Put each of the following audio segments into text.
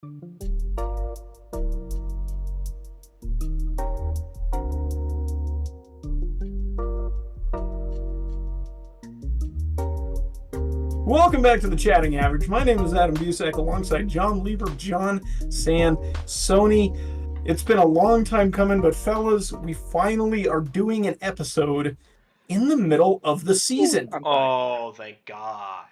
Welcome back to the Chatting Average. My name is Adam Busak alongside John Lieber, John Sony. It's been a long time coming, but fellas, we finally are doing an episode in the middle of the season. Oh, thank God.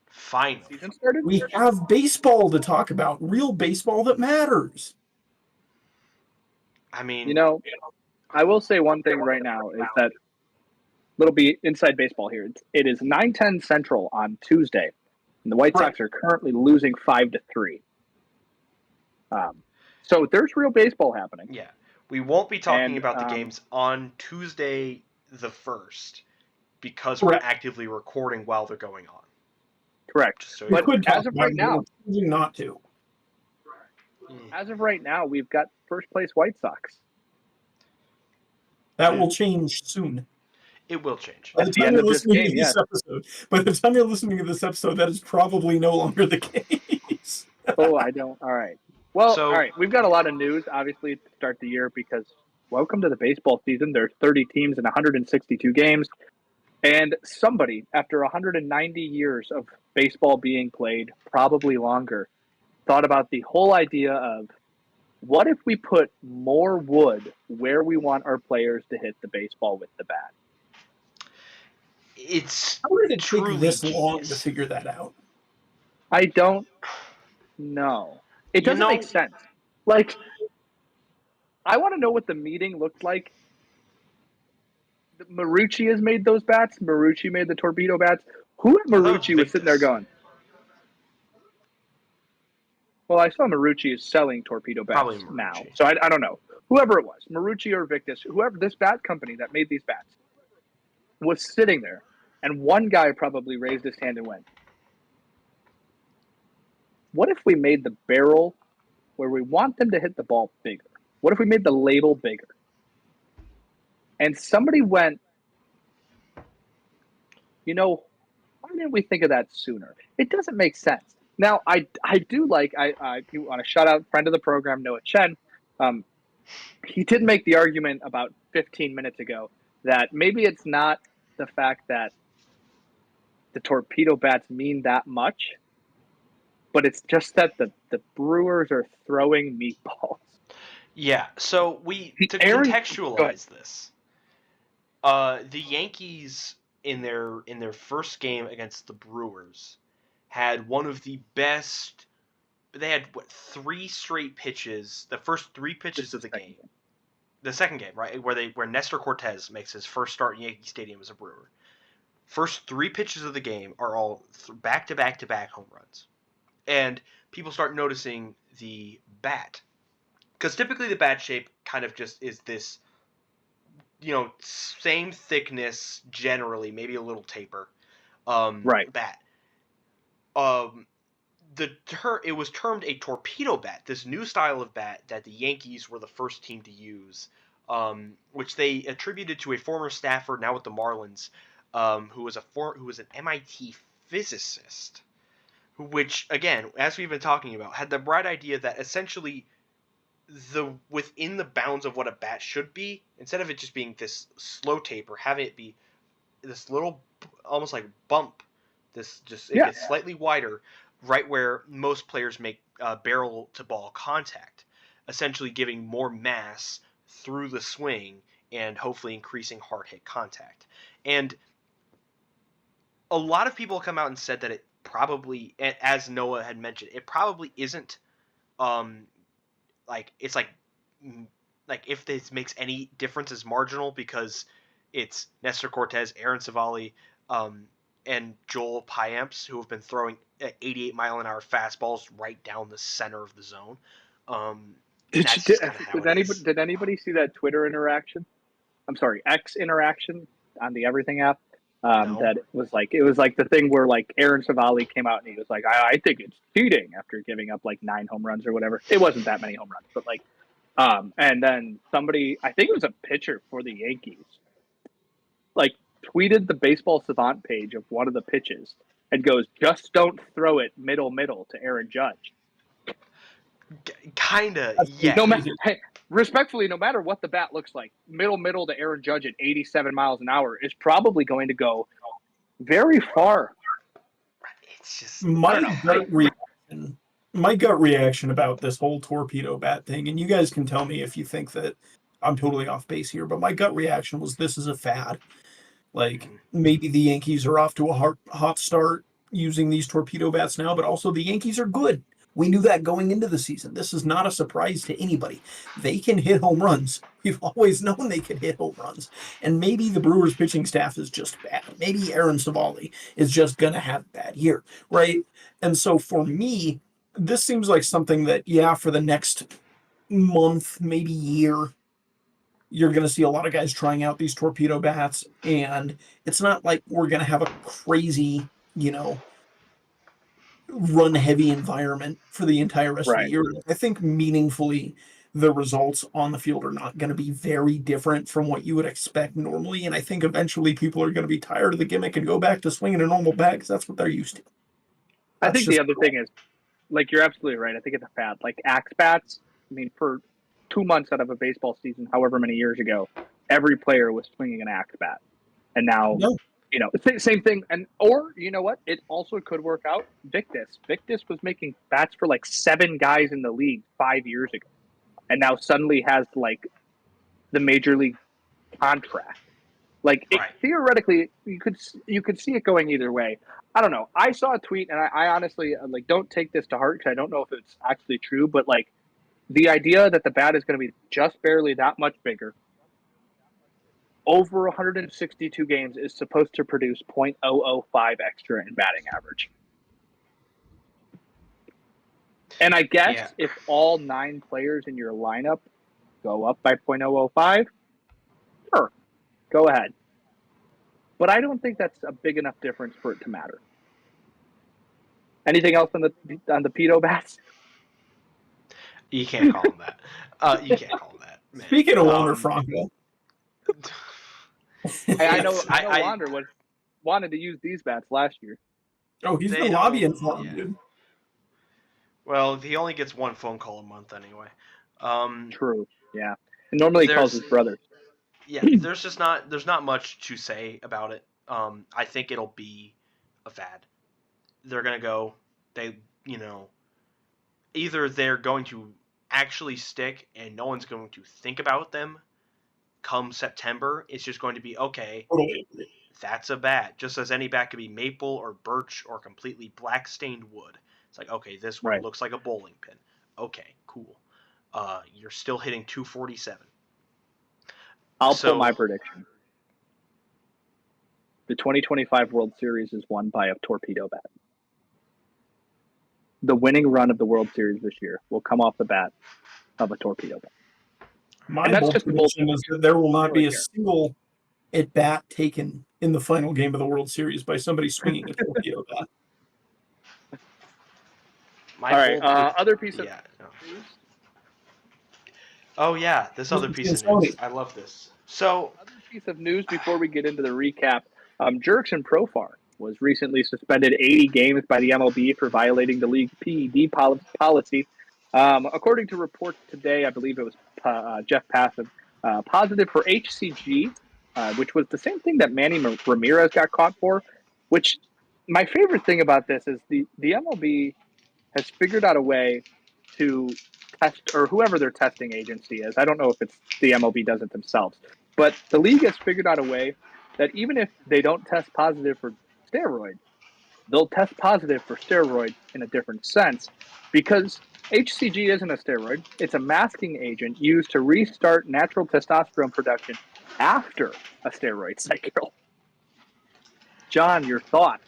Finally. Season started? We have baseball to talk about, real baseball that matters. I mean, I will say one thing right now is that little bit inside baseball here. It is 9:10 Central on Tuesday, and the White Sox are currently losing 5-3. So there's real baseball happening. yeah. We won't be talking about the games on Tuesday the 1st because we're actively recording while they're going on. Correct. So but as of right now, not to. As of right now, we've got first place White Sox. That will change soon. It will change. By the time you're listening to this episode, that is probably no longer the case. Oh, I don't. All right. Well, all right. We've got a lot of news, obviously, to start the year because welcome to the baseball season. There's 30 teams and 162 games. And somebody, after 190 years of baseball being played, probably longer, thought about the whole idea of what if we put more wood where we want our players to hit the baseball with the bat? How did it take this long to figure that out? I don't know. It doesn't make sense. Like, I want to know what the meeting looked like. Marucci has made those bats. Marucci made the torpedo bats. Who at Marucci was sitting there going? Well, I saw Marucci is selling torpedo bats now, so I don't know. Whoever it was, Marucci or Victus, whoever, this bat company that made these bats was sitting there, and one guy probably raised his hand and went, what if we made the barrel where we want them to hit the ball bigger? What if we made the label bigger? And somebody went, why didn't we think of that sooner? It doesn't make sense. Now, I do like, I want to shout out friend of the program, Noah Chen. He did make the argument about 15 minutes ago that maybe it's not the fact that the torpedo bats mean that much, but it's just that the Brewers are throwing meatballs. Yeah, so to contextualize this, the Yankees in their first game against the Brewers had one of the best. They had 3 straight pitches. The first 3 pitches of the game. The second game, right, where Nestor Cortez makes his first start in Yankee Stadium as a Brewer. First 3 pitches of the game are all back-to-back-to-back home runs, and people start noticing the bat, because typically the bat shape kind of just is this, same thickness generally, maybe a little taper, bat. It was termed a torpedo bat, this new style of bat that the Yankees were the first team to use, which they attributed to a former staffer now with the Marlins, who was an MIT physicist, which, again, as we've been talking about, had the bright idea that essentially within the bounds of what a bat should be, instead of it just being this slow taper, having it be this little, almost like bump, it gets slightly wider, right where most players make barrel to ball contact, essentially giving more mass through the swing and hopefully increasing hard hit contact. And a lot of people come out and said that it probably, as Noah had mentioned, it probably isn't if this makes any difference is marginal, because it's Nestor Cortez, Aaron Savali, and Joel Payamps, who have been throwing 88-mile-an-hour fastballs right down the center of the zone. Did anybody see that Twitter interaction? I'm sorry, X interaction on the Everything app? No. That it was like the thing where like Aaron Savali came out and he was like, I think it's cheating after giving up like 9 home runs or whatever. It wasn't that many home runs, but like, and then somebody, I think it was a pitcher for the Yankees, like tweeted the Baseball Savant page of one of the pitches and goes, just don't throw it middle to Aaron Judge. Kinda, That's yeah. No matter, hey, respectfully, no matter what the bat looks like, middle to Aaron Judge at 87 miles an hour is probably going to go very far. It's just, I My don't know. gut reaction about this whole torpedo bat thing, and you guys can tell me if you think that I'm totally off base here, but my gut reaction was this is a fad. Like maybe the Yankees are off to a hot start using these torpedo bats now, but also the Yankees are good. We knew that going into the season. This is not a surprise to anybody. They can hit home runs. We've always known they can hit home runs. And maybe the Brewers pitching staff is just bad. Maybe Aaron Savali is just going to have a bad year, right? And so for me, this seems like something that, yeah, for the next month, maybe year, you're going to see a lot of guys trying out these torpedo bats. And it's not like we're going to have a crazy, run heavy environment for the entire rest of the Right. year. I think meaningfully the results on the field are not going to be very different from what you would expect normally. And I think eventually people are going to be tired of the gimmick and go back to swinging a normal bat because that's what they're used to. I That's think just the other thing is, like, you're absolutely right. I think it's a fad. Like axe bats. I mean, for 2 months out of a baseball season, however many years ago, every player was swinging an axe bat, and now no. same thing. And or you know what? It also could work out. Victus was making bats for like 7 guys in the league 5 years ago, and now suddenly has like the major league contract. Like Right. theoretically, you could see it going either way. I don't know. I saw a tweet, and I honestly like don't take this to heart because I don't know if it's actually true. But like the idea that the bat is going to be just barely that much bigger over 162 games is supposed to produce .005 extra in batting average. And I guess if all 9 players in your lineup go up by .005, sure, go ahead. But I don't think that's a big enough difference for it to matter. Anything else on the pedo bats? You can't call him that. You can't call him that. Man. Speaking of Wander Franco, I know Wander wanted to use these bats last year. Oh, he's been lobbying for him, dude. Well, he only gets 1 phone call a month anyway. True. Yeah. And normally he calls his brother. Yeah, there's not much to say about it. I think it'll be a fad. They're gonna go. Either they're going to actually stick and no one's going to think about them come September. It's just going to be okay. That's a bat. Just as any bat could be maple or birch or completely black stained wood. It's like, okay, this one looks like a bowling pin. Okay, cool. You're still hitting 247. I'll pull my prediction. The 2025 World Series is won by a torpedo bat. The winning run of the World Series this year will come off the bat of a torpedo bat. My bold prediction is that there will not be a single at bat taken in the final game of the World Series by somebody swinging a torpedo bat. All right, other piece of news. Oh yeah, this other piece of news. I love this. So, other piece of news before we get into the recap. Jurickson Profar was recently suspended 80 games by the MLB for violating the league PED policy. According to reports today, I believe it was Jeff Passan, positive for HCG, which was the same thing that Manny Ramirez got caught for. Which my favorite thing about this is the MLB has figured out a way to test, or whoever their testing agency is. I don't know if it's the MLB does it themselves, but the league has figured out a way that even if they don't test positive for steroids, they'll test positive for steroids in a different sense, because HCG isn't a steroid. It's a masking agent used to restart natural testosterone production after a steroid cycle. John, your thoughts?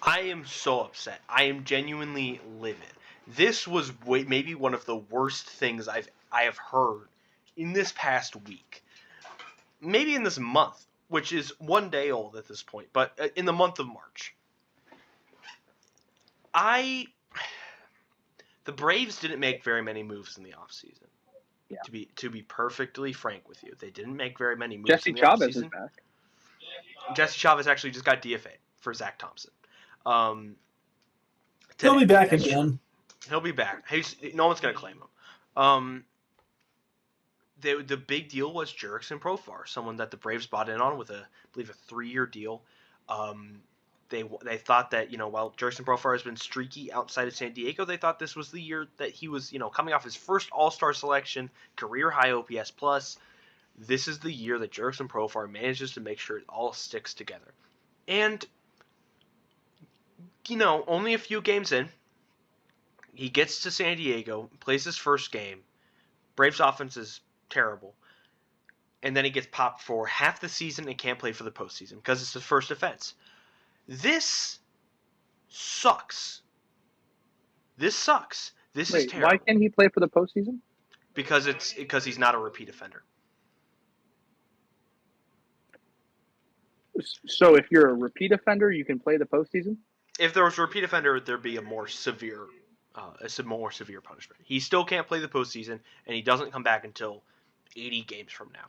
I am so upset. I am genuinely livid. This was maybe one of the worst things I have heard in this past week. Maybe in this month, which is 1 day old at this point, but in the month of March. The Braves didn't make very many moves in the offseason. Yeah. To be perfectly frank with you, they didn't make very many moves in the offseason. Jesse Chavez is back. Jesse Chavez actually just got DFA'd for Zach Thompson. He'll be back again. He'll be back. No one's gonna claim him. The big deal was Jurickson Profar, someone that the Braves bought in on with I believe a 3-year deal. They thought that while Jurickson Profar has been streaky outside of San Diego, they thought this was the year that he was coming off his first All-Star selection, career high OPS plus. This is the year that Jurickson Profar manages to make sure it all sticks together, and only a few games in, he gets to San Diego, plays his first game. Braves offense is terrible. And then he gets popped for half the season and can't play for the postseason because it's his first offense. This sucks. This sucks. This is terrible. Why can't he play for the postseason? Because he's not a repeat offender. So if you're a repeat offender, you can play the postseason? If there was a repeat offender, there'd be a more severe punishment. He still can't play the postseason, and he doesn't come back until 80 games from now,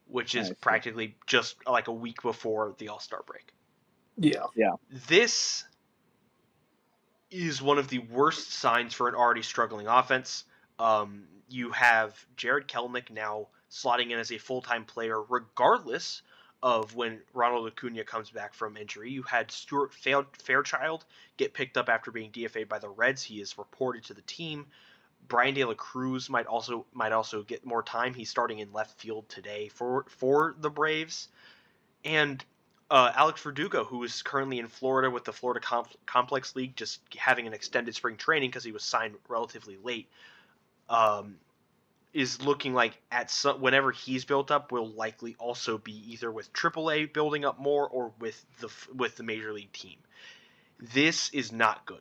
which is practically just like a week before the All-Star break. Yeah. This is one of the worst signs for an already struggling offense. You have Jared Kelenic now slotting in as a full-time player regardless of when Ronald Acuna comes back from injury. You had Stuart Fairchild get picked up after being DFA'd by the Reds. He is reported to the team. Brian De La Cruz might also get more time. He's starting in left field today for the Braves. And Alex Verdugo, who is currently in Florida with the Florida Complex League, just having an extended spring training because he was signed relatively late, is looking like whenever he's built up will likely also be either with AAA building up more or with the major league team. This is not good.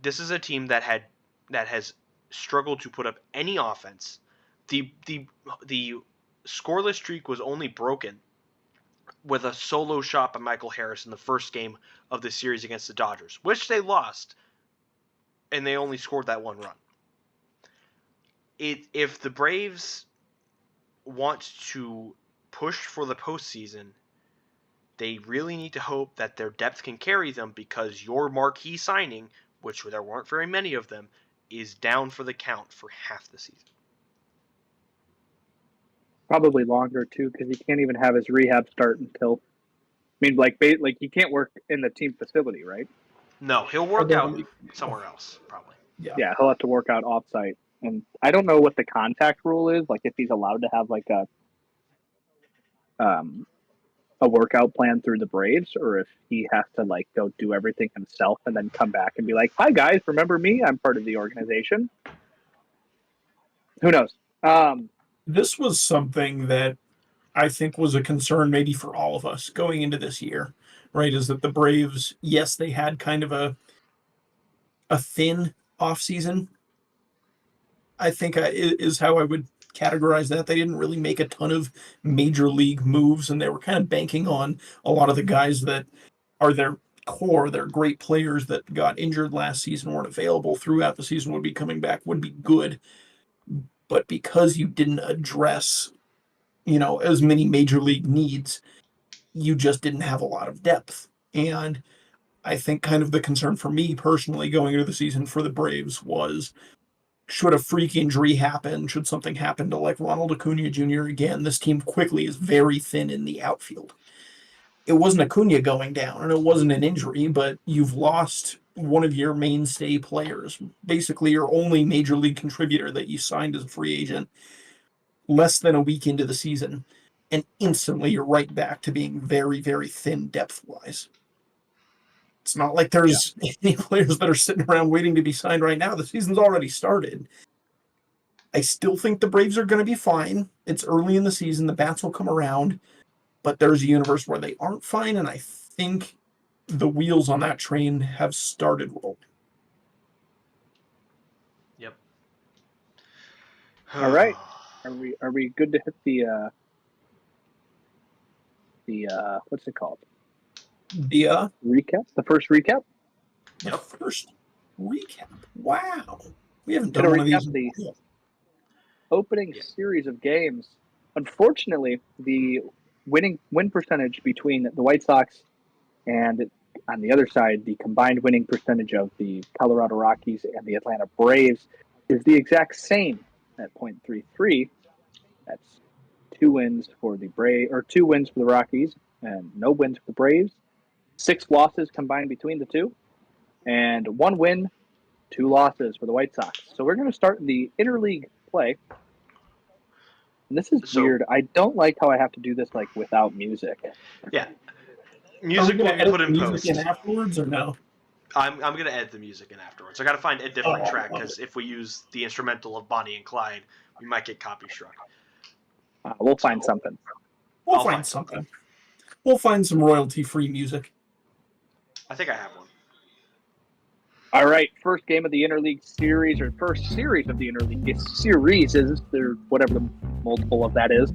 This is a team that has struggled to put up any offense. The scoreless streak was only broken with a solo shot by Michael Harris in the first game of the series against the Dodgers, which they lost, and they only scored that one run. If the Braves want to push for the postseason, they really need to hope that their depth can carry them, because your marquee signing, which there weren't very many of them, is down for the count for half the season. Probably longer too, because he can't even have his rehab start until. I mean, like he can't work in the team facility, right? No, he'll work out somewhere else, probably. Yeah, he'll have to work out offsite, and I don't know what the contact rule is. Like, if he's allowed to have like a workout plan through the Braves, or if he has to like go do everything himself and then come back and be like, "Hi guys, remember me? I'm part of the organization." Who knows? This was something that I think was a concern maybe for all of us going into this year, right? Is that the Braves, yes, they had kind of a thin offseason, I think is how I would categorize that. They didn't really make a ton of major league moves, and they were kind of banking on a lot of the guys that are their core, their great players that got injured last season, weren't available throughout the season, would be coming back, would be good. But because you didn't address, as many major league needs, you just didn't have a lot of depth. And I think kind of the concern for me personally going into the season for the Braves was, should a freak injury happen, should something happen to like Ronald Acuna Jr. again, this team quickly is very thin in the outfield. It wasn't Acuna going down, and it wasn't an injury, but you've lost one of your mainstay players, basically your only major league contributor that you signed as a free agent less than a week into the season, and instantly you're right back to being very, very thin depth-wise. It's not like there's any players that are sitting around waiting to be signed right now. The season's already started. I still think the Braves are going to be fine. It's early in the season. The bats will come around, but there's a universe where they aren't fine, and I think the wheels on that train have started rolling. Yep. All right. Are we good to hit the what's it called? The recap? The first recap? The first recap. Wow. We haven't done one of these. The opening series of games. Unfortunately, the win percentage between the White Sox and on the other side, the combined winning percentage of the Colorado Rockies and the Atlanta Braves is the exact same at .33. That's 2 wins for the Rockies and no wins for the Braves. 6 losses combined between the two, and 1 win, 2 losses for the White Sox. So we're going to start the interleague play. And this is weird. I don't like how I have to do this like without music. Yeah. Music will be put in post. In afterwards or no? I'm going to edit the music in afterwards. I got to find a different track because if we use the instrumental of Bonnie and Clyde, we might get copy struck. We'll find something. We'll find something. We'll find some royalty-free music. I think I have one. All right, first game of the interleague series, or first series of the interleague series, whatever the multiple of that is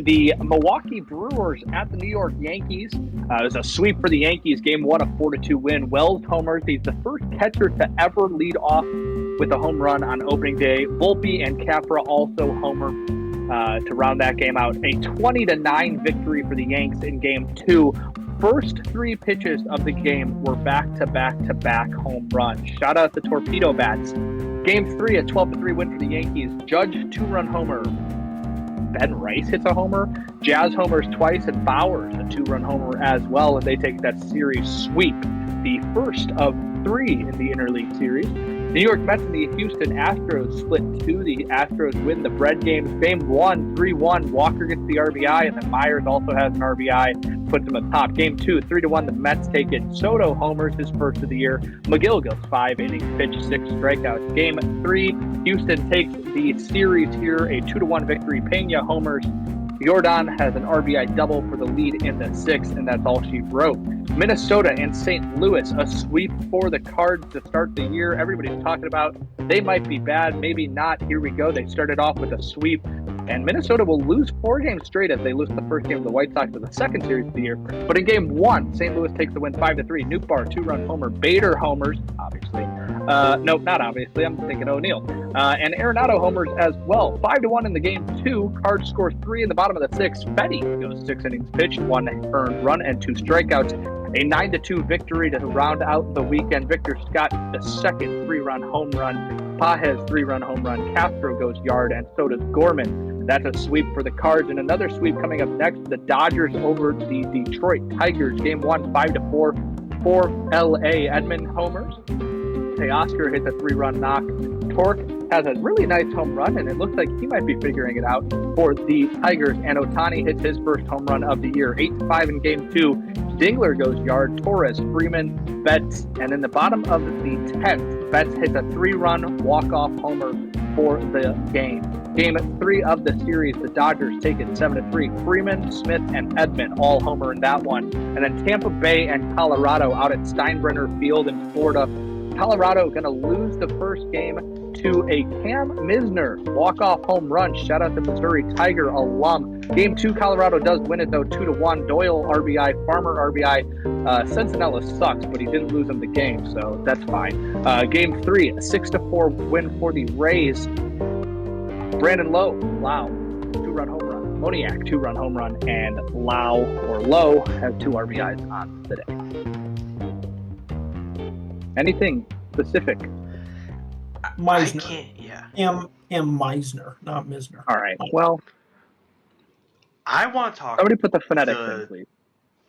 the Milwaukee Brewers at the New York Yankees. It was a sweep for the Yankees. Game 1, a 4-2 win. Wells homers. He's the first catcher to ever lead off with a home run on opening day. Volpe and Capra also homer to round that game out. A 20-9 victory for the Yanks in Game 2. First 3 pitches of the game were back-to-back-to-back home runs. Shout out the Torpedo Bats. Game 3, a 12-3 win for the Yankees. Judge 2-run homer. Ben Rice hits a homer. Jazz homers twice, and Bowers a 2-run homer as well, and they take that series sweep, the first of 3 in the interleague series. The New York Mets and the Houston Astros split 2. The Astros win the bread games. Game 1, 3-1. Walker gets the RBI, and then Myers also has an RBI, puts him atop. Game 2, 3-1. The Mets take it. Soto homers, his first of the year. McGill goes 5 innings, pitched 6 strikeouts. Game 3, Houston takes the series here, a 2-1 victory. Pena homers. Jordan has an RBI double for the lead in the 6th, and that's all she wrote. Minnesota and St. Louis, a sweep for the Cards to start the year. Everybody's talking about they might be bad, maybe not. Here we go. They started off with a sweep, and Minnesota will lose 4 games straight as they lose the first game of the White Sox in the second series of the year. But in Game 1, St. Louis takes the win 5-3. Nootbaar, 2-run homer. Bader homers, obviously. No, not obviously. I'm thinking O'Neill. And Arenado homers as well. 5-1 in the Game 2. Cards scores 3 in the bottom of the 6th. Fetty goes 6 innings pitched, 1 earned run, and 2 strikeouts. A 9-2 victory to round out the weekend. Victor Scott, the second 3-run home run. Pages, 3-run home run. Castro goes yard, and so does Gorman. That's a sweep for the Cards. And another sweep coming up next. The Dodgers over the Detroit Tigers. Game 1, 5-4 for LA. Edmund homers. Teoscar hits a 3-run knock. Torque has a really nice home run, and it looks like he might be figuring it out for the Tigers. And Ohtani hits his first home run of the year. 8-5 in Game 2. Dingler goes yard. Torres, Freeman, Betts, and in the bottom of the 10th, Betts hits a 3-run walk-off homer for the game. Game 3 of the series, the Dodgers take it 7-3. Freeman, Smith, and Edman all homer in that one. And then Tampa Bay and Colorado out at Steinbrenner Field in Florida. Colorado going to lose the first game to a Cam Misner walk-off home run. Shout out to Missouri Tiger alum. Game 2, Colorado does win it, though, 2-1. Doyle RBI, Farmer RBI. Sentinella sucks, but he didn't lose him the game, so that's fine. Game 3, a 6-4 win for the Rays. Brandon Lowe, 2-run home run. Moniak, 2-run home run. And Lowe has 2 RBIs on the day. Anything specific? Meisner. I can't, yeah. M. Meisner, not Misner. All right. Well, I want to talk. Somebody put the phonetics in, please.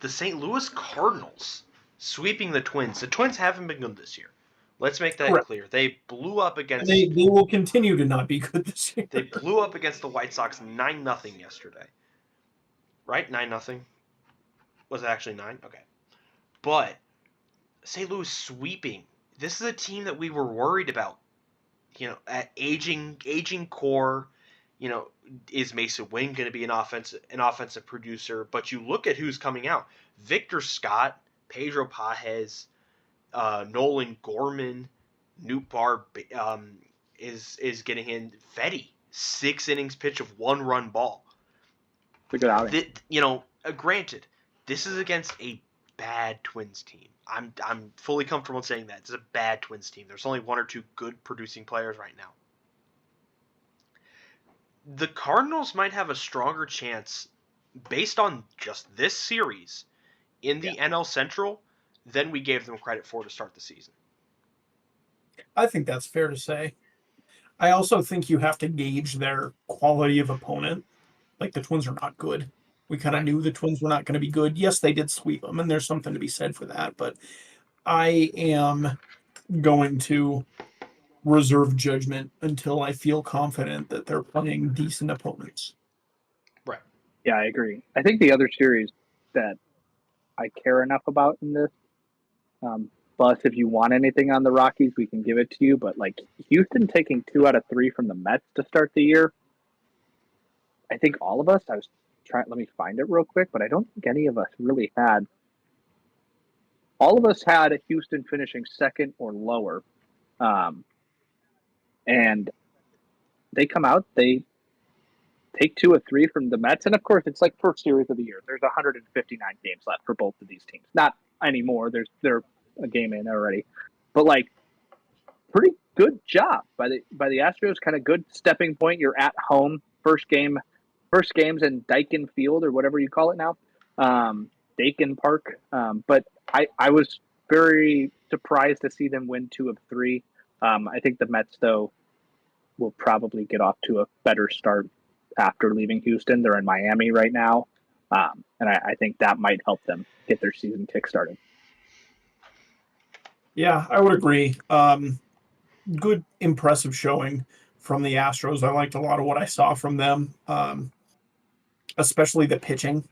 The St. Louis Cardinals sweeping the Twins. The Twins haven't been good this year. Let's make that clear. They blew up against. They will continue to not be good this year. They blew up against the White Sox 9-0 yesterday. Right? 9-0. Was it actually 9? Okay. But St. Louis sweeping. This is a team that we were worried about. At aging core. Is Mason Wynn going to be an offensive producer? But you look at who's coming out: Victor Scott, Pedro Pages, Nolan Gorman, Nootbaar is getting in. Fetty, 6 innings pitch of 1-run ball. It's a good outing. Granted, this is against a bad Twins team. I'm fully comfortable in saying that. It's a bad Twins team. There's only 1 or 2 good producing players right now. The Cardinals might have a stronger chance, based on just this series, in the NL Central than we gave them credit for to start the season. I think that's fair to say. I also think you have to gauge their quality of opponent. Like, the Twins are not good. We kind of Right. knew the Twins were not going to be good. Yes, they did sweep them, and there's something to be said for that. But I am going to reserve judgment until I feel confident that they're playing decent opponents. Right. Yeah, I agree. I think the other series that I care enough about in this, plus, if you want anything on the Rockies, we can give it to you. But like Houston taking 2 out of 3 from the Mets to start the year, I think all of us. I was trying. Let me find it real quick, but I don't think any of us really had. All of us had Houston finishing second or lower, um, and they come out. They take 2 of 3 from the Mets, and of course, it's like first series of the year. There's 159 games left for both of these teams. Not anymore. They're a game in already, but like pretty good job by the Astros. Kind of good stepping point. You're at home. First games in Daikin Field or whatever you call it now, Daikin Park. But I was very surprised to see them win 2 of 3. I think the Mets though will probably get off to a better start after leaving Houston. They're in Miami right now, and I think that might help them get their season kickstarted. Yeah, I would agree. Good, impressive showing from the Astros. I liked a lot of what I saw from them, especially the pitching.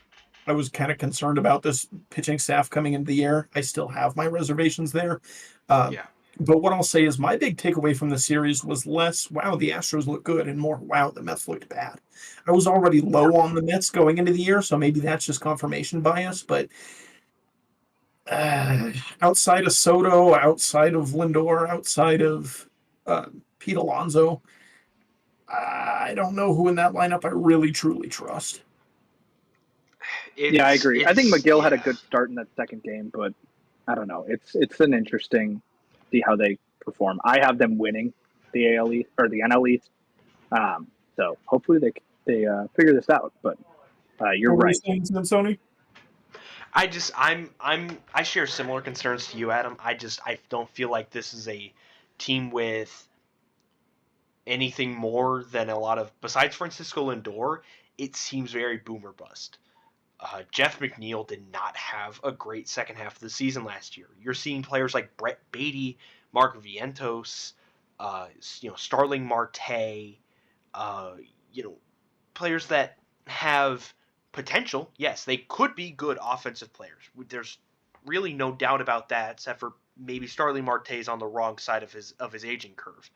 I was kind of concerned about this pitching staff coming into the year. I still have my reservations there. Um, Yeah. but what I'll say is my big takeaway from the series was less, wow, the Astros look good, and more, wow, the Mets looked bad. I was already low on the Mets going into the year, so maybe that's just confirmation bias. But outside of Soto, outside of Lindor, outside of Pete Alonso, I don't know who in that lineup I really truly trust. Yeah, I agree. I think McGill had a Yeah. good start in that second game, but I don't know. It's an interesting see how they perform. I have them winning the AL East or the NL East. So hopefully they figure this out. But you're What were you right. saying, Sony? I share similar concerns to you, Adam. I don't feel like this is a team with anything more than a lot of besides Francisco Lindor. It seems very boomer bust. Jeff McNeil did not have a great second half of the season last year. You're seeing players like Brett Beatty, Mark Vientos, Starling Marte, uh, you know, players that have potential. Yes, they could be good offensive players. There's really no doubt about that, except for maybe Starling Marte's on the wrong side of his aging curve.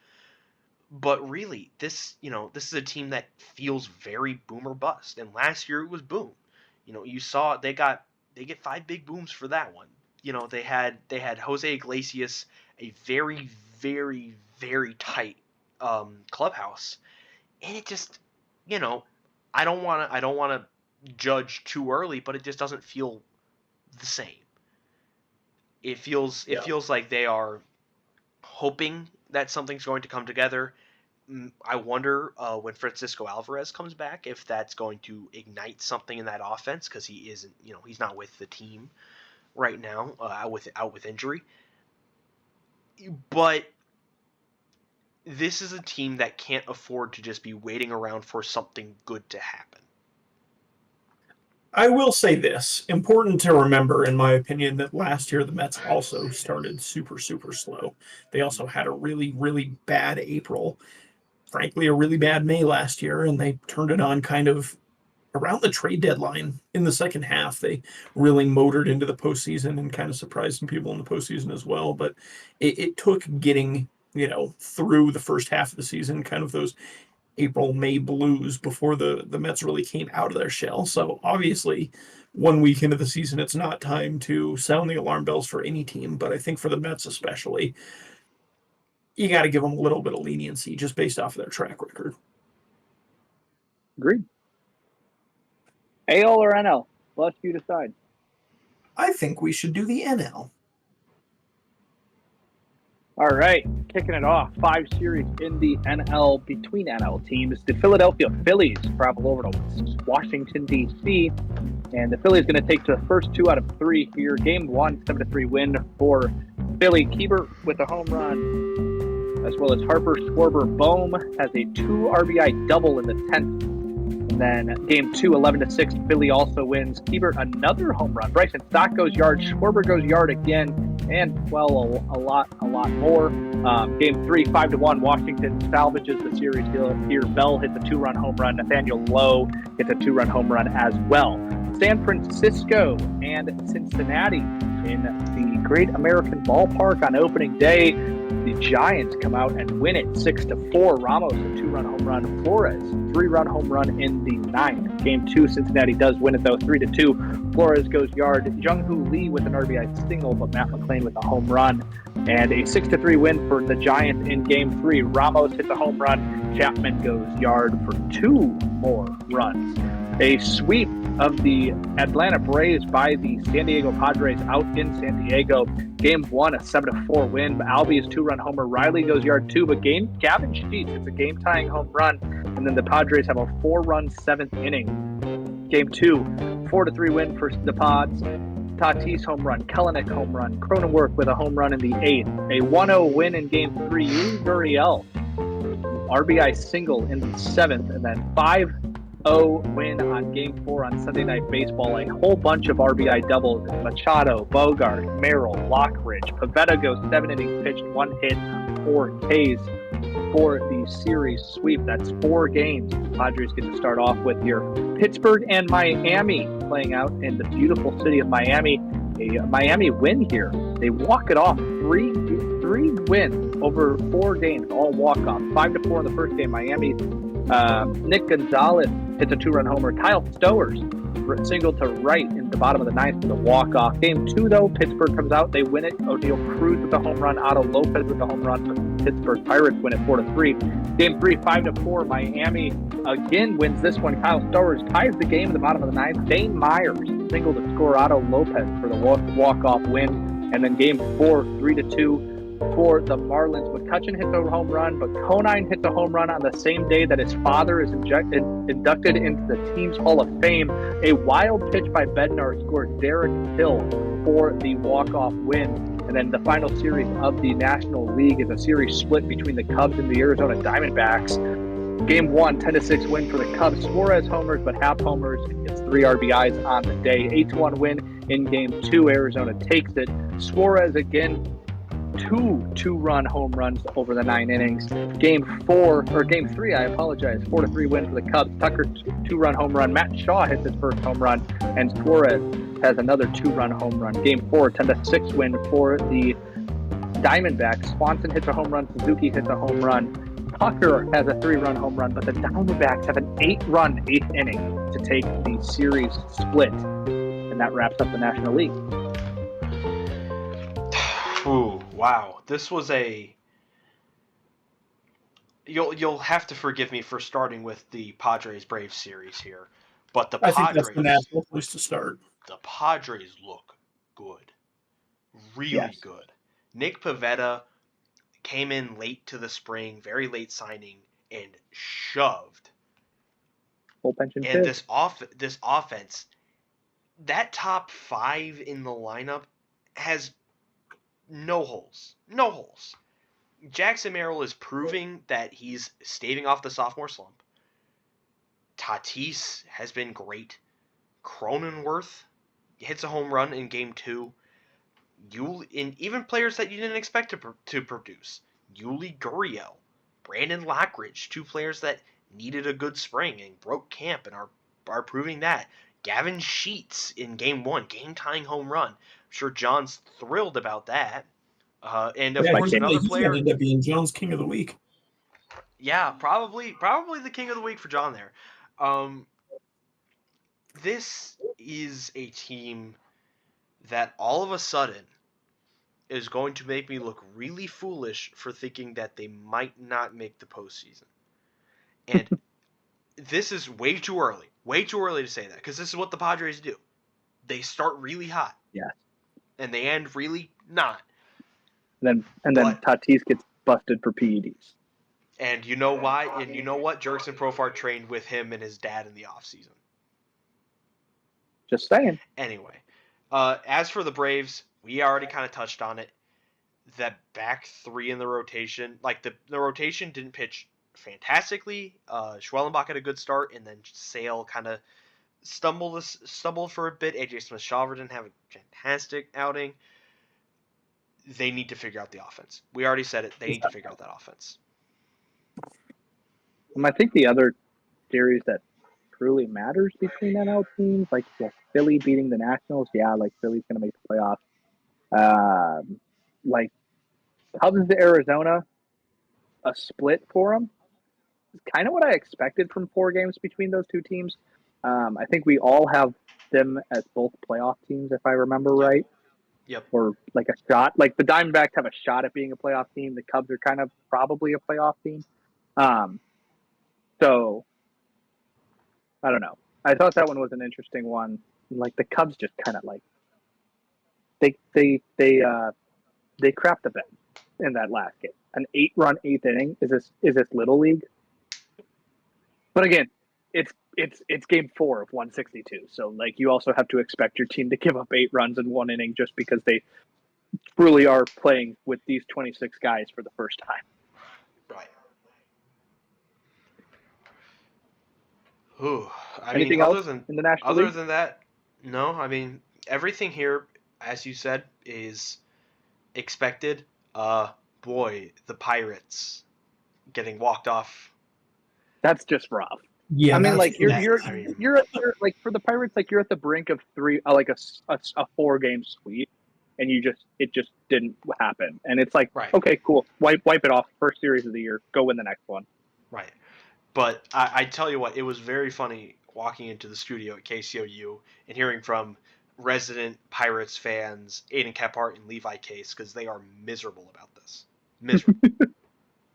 But really, this is a team that feels very boom or bust. And last year it was boom. You saw they get 5 big booms for that one. They had Jose Iglesias, a very very very tight clubhouse, and it just you know I don't want to judge too early, but it just doesn't feel the same. It Yeah. feels like they are hoping that something's going to come together. I wonder when Francisco Alvarez comes back if that's going to ignite something in that offense, because he isn't, he's not with the team right now, out with injury. But this is a team that can't afford to just be waiting around for something good to happen. I will say this, important to remember, in my opinion, that last year the Mets also started super, super slow. They also had a really, really bad April, frankly, a really bad May last year, and they turned it on kind of around the trade deadline in the second half. They really motored into the postseason and kind of surprised some people in the postseason as well. But it took getting, through the first half of the season, kind of those April, May blues before the Mets really came out of their shell. So obviously, 1 week into the season, it's not time to sound the alarm bells for any team. But I think for the Mets especially, you got to give them a little bit of leniency just based off of their track record. Agreed. AL or NL? Let you decide. I think we should do the NL. All right, kicking it off. 5 series in the NL between NL teams. The Philadelphia Phillies travel over to Washington, D.C., and the Phillies going to take the first 2 out of 3 here. Game 1, 7-3 win for Philly. Keeper with a home run, as well as Harper, Schwarber, Bohm has a 2 RBI double in the 10th. And then game 2, 11-6, Philly also wins. Keeper, another home run. Bryson Stott goes yard. Schwarber goes yard again. And, well, a lot more. Game 3, 5-1, Washington salvages the series here. Bell hits a 2-run home run. Nathaniel Lowe hits a 2-run home run as well. San Francisco and Cincinnati in the Great American Ballpark on opening day. The Giants come out and win it 6-4. Ramos, a 2-run home run. Flores, 3-run home run in the 9th. Game 2, Cincinnati does win it, though, 3-2. Flores goes yard. Jung-Hoo Lee with an RBI single, but Matt McClain with a home run. And a 6-3 win for the Giants in Game 3. Ramos hits a home run. Chapman goes yard for 2 more runs. A sweep of the Atlanta Braves by the San Diego Padres out in San Diego. Game 1, a 7-4 win. Albies 2-run homer. Riley goes yard 2, but Gavin Sheets hits a game-tying home run. And then the Padres have a 4-run 7th inning. Game 2, 4-3 win for the Pods. Tatis home run, Kelenic home run, Cronenworth with a home run in the 8th. A 1-0 win in Game 3. Yuli Gurriel, RBI single in the 7th, and then 5-0 win on Game 4 on Sunday Night Baseball. A whole bunch of RBI doubles. Machado, Bogart, Merrill, Lockridge. Pivetta goes 7 innings pitched, 1 hit, 4 Ks for the series sweep. That's 4 games. The Padres get to start off with here. Pittsburgh and Miami playing out in the beautiful city of Miami. A Miami win here. They walk it off. 3 wins over 4 games, all walk-off. 5-4 in the first game. Miami. Nick Gonzalez hits a 2-run homer. Kyle Stowers single to right in the bottom of the 9th for the walk-off. Game 2, though, Pittsburgh comes out. They win it. O'Neal Cruz with the home run. Otto Lopez with the home run. The Pittsburgh Pirates win it 4-3. Game 3, 5-4. Miami again wins this one. Kyle Stowers ties the game in the bottom of the 9th. Dane Myers single to score. Otto Lopez for the walk-off win. And then Game 4, 3-2. For the Marlins. McCutchen hits a home run, but Conine hits a home run on the same day that his father is inducted into the team's Hall of Fame. A wild pitch by Bednar scores Derek Hill for the walk-off win. And then the final series of the National League is a series split between the Cubs and the Arizona Diamondbacks. Game 1, 10-6 win for the Cubs. Suarez homers, but half homers. Gets 3 RBIs on the day. 8-1 win in Game 2. Arizona takes it. Suarez again. 2-run home runs over the 9 innings. Game 3, 4-3 win for the Cubs. Tucker 2-run home run. Matt Shaw hits his first home run, and Suarez has another 2-run home run. Game 4, 10-6 win for the Diamondbacks. Swanson hits a home run. Suzuki hits a home run. Tucker has a 3-run home run, but the Diamondbacks have an 8-run 8th inning to take the series split, and that wraps up the National League. Ooh, wow. This was a... You'll have to forgive me for starting with the Padres-Braves series here, but the Padres... I think that's the natural place to start. The Padres look good. Really good. Nick Pivetta came in late to the spring, very late signing, and shoved. And this offense, that top 5 in the lineup has... No holes. Jackson Merrill is proving that he's staving off the sophomore slump. Tatis has been great. Cronenworth hits a home run in Game 2. Even players that you didn't expect to produce. Yuli Gurriel, Brandon Lockridge, 2 players that needed a good spring and broke camp and are proving that. Gavin Sheets in Game 1, game-tying home run. I'm sure John's thrilled about that. And of course, another player ended up being John's King of the Week. Yeah, probably the King of the Week for John there. This is a team that all of a sudden is going to make me look really foolish for thinking that they might not make the postseason. And this is way too early. Way too early to say that, because this is what the Padres do. They start really hot. Yeah. And they end really not. And then Tatis gets busted for PEDs. And you know why? And you know what? Jurickson Profar trained with him and his dad in the offseason. Just saying. Anyway, as for the Braves, we already kind of touched on it. That back three in the rotation, like the rotation didn't pitch fantastically. Schwellenbach had a good start, and then Sale kind of stumbled for a bit. AJ Smith-Shawver didn't have a fantastic outing. They need to figure out the offense. We already said it. They need to figure out that offense. I think the other series that truly matters between NL teams, like Philly beating the Nationals, like Philly's going to make the playoffs. Like Cubs to Arizona, a split for them. It's kind of what I expected from 4 games between those two teams. I think we all have them as both playoff teams, if I remember right. Yep. Or like a shot. Like the Diamondbacks have a shot at being a playoff team. The Cubs are kind of probably a playoff team. So I don't know. I thought that one was an interesting one. Like the Cubs just kind of like they crapped the bed in that last game. An 8-run 8th inning. Is this little league? But again, it's game 4 of 162. So like you also have to expect your team to give up 8 runs in 1 inning just because they truly are playing with these 26 guys for the first time. Right. Ooh, Anything else in the National League? Other than that, no. I mean, everything here, as you said, is expected. Boy, the Pirates getting walked off. That's just rough. Yeah, I mean, like you're like for the Pirates, like you're at the brink of 3, like a 4-game sweep, and it just didn't happen. And it's like, right. Okay, cool, wipe it off. First series of the year, go win the next one. Right. But I tell you what, it was very funny walking into the studio at KCOU and hearing from resident Pirates fans, Aiden Kephart and Levi Case, because they are miserable about this. Miserable.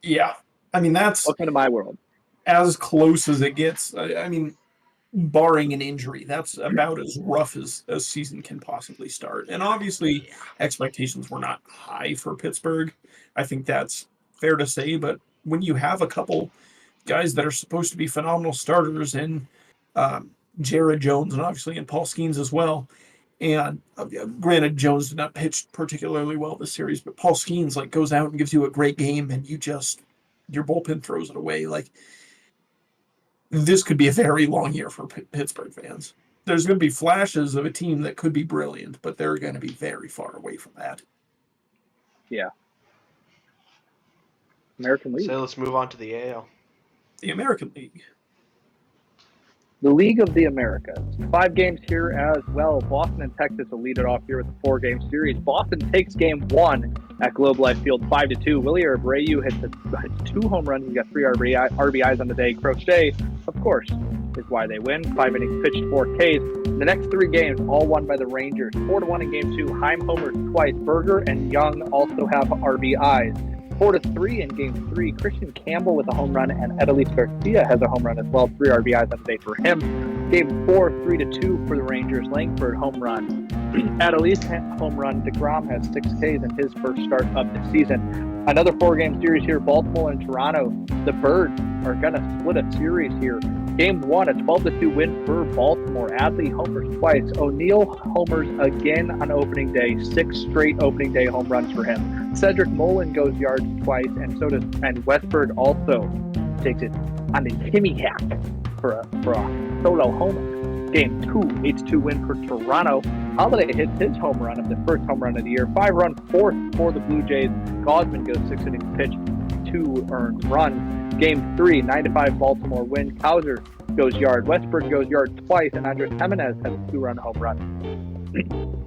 Yeah. I mean, that's welcome to my world. As close as it gets. I mean, barring an injury, that's about as rough as a season can possibly start. And obviously, expectations were not high for Pittsburgh. I think that's fair to say. But when you have a couple guys that are supposed to be phenomenal starters in Jared Jones and obviously in Paul Skeens as well, and granted, Jones did not pitch particularly well this series, but Paul Skeens like goes out and gives you a great game, and your bullpen throws it away. Like, this could be a very long year for Pittsburgh fans. There's going to be flashes of a team that could be brilliant, but they're going to be very far away from that. Yeah. American League. So let's move on to the AL. The American League. The League of the Americas. 5 games here as well. Boston and Texas will lead it off here with a 4-game series. Boston takes game 1 at Globe Life Field 5-2. Willie Abreu hits 2 home runs. He's got 3 RBIs on the day. Crochet, of course, is why they win. 5 innings pitched, 4 Ks. The next 3 games, all won by the Rangers. 4-1 in game 2. Heim homers twice. Berger and Young also have RBIs. 4-3 in game 3. Christian Campbell with a home run, and Adolis Garcia has a home run as well. 3 RBIs on the day for him. Game 4, 3-2 for the Rangers. Langford home run. Adolis home run. DeGrom has 6 Ks in his first start of the season. Another 4-game series here. Baltimore and Toronto. The Birds are going to split a series here. Game 1, a 12-2 win for Baltimore. Adley homers twice. O'Neill homers again on opening day. 6 straight opening day home runs for him. Cedric Nolan goes yards twice, and Westberg also takes it on the Timmy hack for a solo homer. Game 2, 8-2 win for Toronto. Holiday hits his home run of the first home run of the year. 5-run fourth for the Blue Jays. Gosman goes 6 innings pitched, 2 earned runs. Game 3, 9-5 Baltimore win. Cowser goes yard. Westberg goes yard twice, and Andres Jimenez has a 2-run home run.